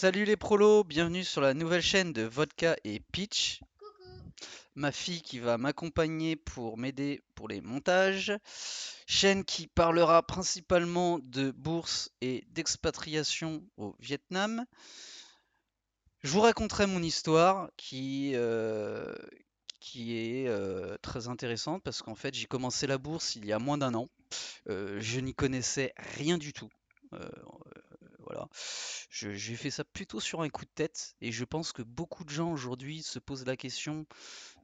Salut les prolos, bienvenue sur la nouvelle chaîne de Vodka et Pitch. Coucou. Ma fille qui va m'accompagner pour m'aider pour les montages. Chaîne qui parlera principalement de bourse et d'expatriation au Vietnam. Je vous raconterai mon histoire qui est très intéressante parce qu'en fait j'ai commencé la bourse il y a moins d'un an. Je n'y connaissais rien du tout. Euh, voilà. J'ai fait ça plutôt sur un coup de tête et je pense que beaucoup de gens aujourd'hui se posent la question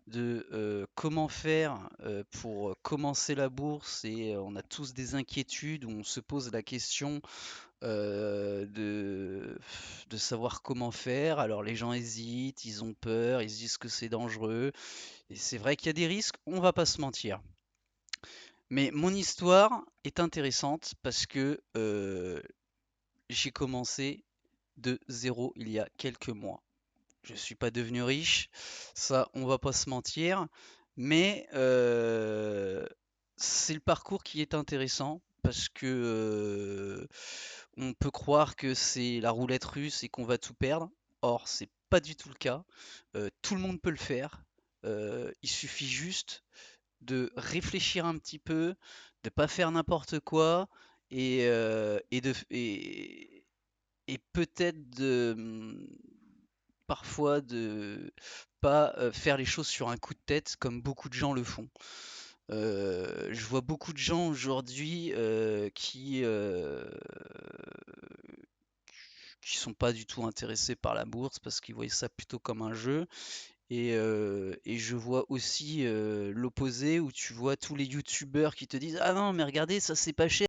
de comment faire pour commencer la bourse et on a tous des inquiétudes où on se pose la question de savoir comment faire. Alors les gens hésitent, ils ont peur, ils se disent que c'est dangereux et c'est vrai qu'il y a des risques, on va pas se mentir. Mais mon histoire est intéressante parce que j'ai commencé de zéro il y a quelques mois. Je suis pas devenu riche, ça on va pas se mentir, mais c'est le parcours qui est intéressant parce que on peut croire que c'est la roulette russe et qu'on va tout perdre. Or, c'est pas du tout le cas. Tout le monde peut le faire. Il suffit juste de réfléchir un petit peu, de pas faire n'importe quoi et peut-être parfois de pas faire les choses sur un coup de tête comme beaucoup de gens le font. Je vois beaucoup de gens aujourd'hui qui sont pas du tout intéressés par la bourse parce qu'ils voient ça plutôt comme un jeu. Et je vois aussi l'opposé où tu vois tous les youtubeurs qui te disent ah non mais regardez ça c'est pas cher.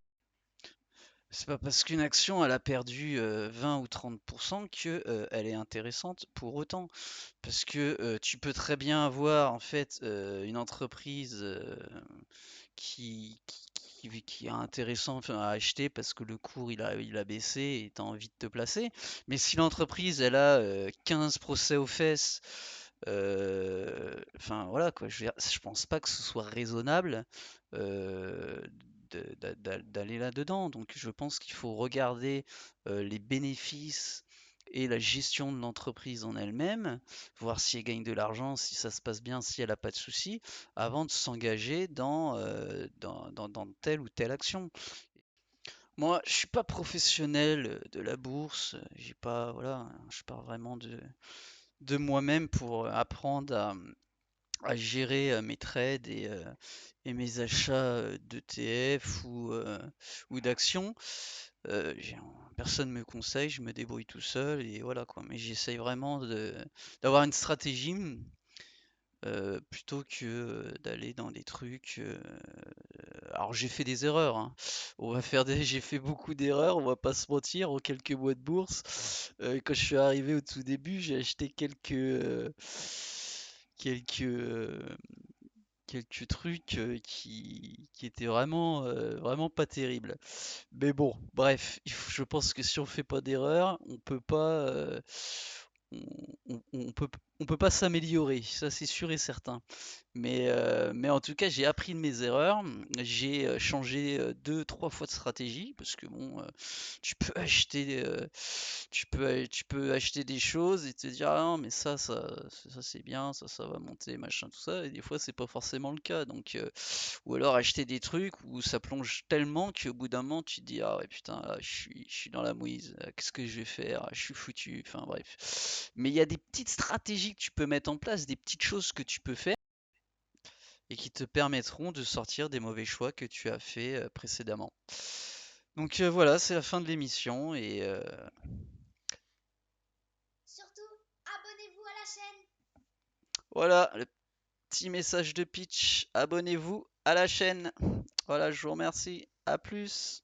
C'est pas parce qu'une action elle a perdu 20 ou 30% que elle est intéressante pour autant. Parce que tu peux très bien avoir en fait une entreprise qui est intéressant enfin, à acheter parce que le cours il a baissé et tu as envie de te placer. Mais si l'entreprise elle a 15 procès aux fesses, enfin voilà quoi, je pense pas que ce soit raisonnable euh, d'aller là-dedans. Donc je pense qu'il faut regarder les bénéfices et la gestion de l'entreprise en elle-même, voir si elle gagne de l'argent, si ça se passe bien, si elle n'a pas de soucis, avant de s'engager dans telle ou telle action. Moi, je suis pas professionnel de la bourse, j'ai pas, voilà, je pars vraiment de moi-même pour apprendre à gérer mes trades et mes achats d'ETF ou d'actions. Personne me conseille, je me débrouille tout seul et voilà quoi. Mais j'essaye vraiment d'avoir une stratégie plutôt que d'aller dans des trucs. Alors j'ai fait des erreurs, hein. J'ai fait beaucoup d'erreurs, on va pas se mentir, en quelques mois de bourse. Quand je suis arrivé au tout début, j'ai acheté quelques, euh, quelques trucs qui étaient vraiment pas terribles. Mais bon, bref, je pense que si on fait pas d'erreur, on, on peut pas s'améliorer, ça c'est sûr et certain. Mais en tout cas, j'ai appris de mes erreurs. J'ai changé deux, trois fois de stratégie parce que bon, tu peux acheter, tu peux acheter des choses et te dire ah non mais ça c'est bien, ça va monter, machin tout ça. Et des fois c'est pas forcément le cas. Donc ou alors acheter des trucs où ça plonge tellement qu'au bout d'un moment tu te dis ah ouais putain là, je suis dans la mouise. Qu'est-ce que je vais faire? Je suis foutu. Enfin bref. Mais il y a des petites stratégies que tu peux mettre en place, des petites choses que tu peux faire et qui te permettront de sortir des mauvais choix que tu as fait précédemment. Donc voilà, c'est la fin de l'émission et Surtout, abonnez-vous à la chaîne. voilà le petit message de pitch. Abonnez-vous à la chaîne. Voilà, je vous remercie. À plus.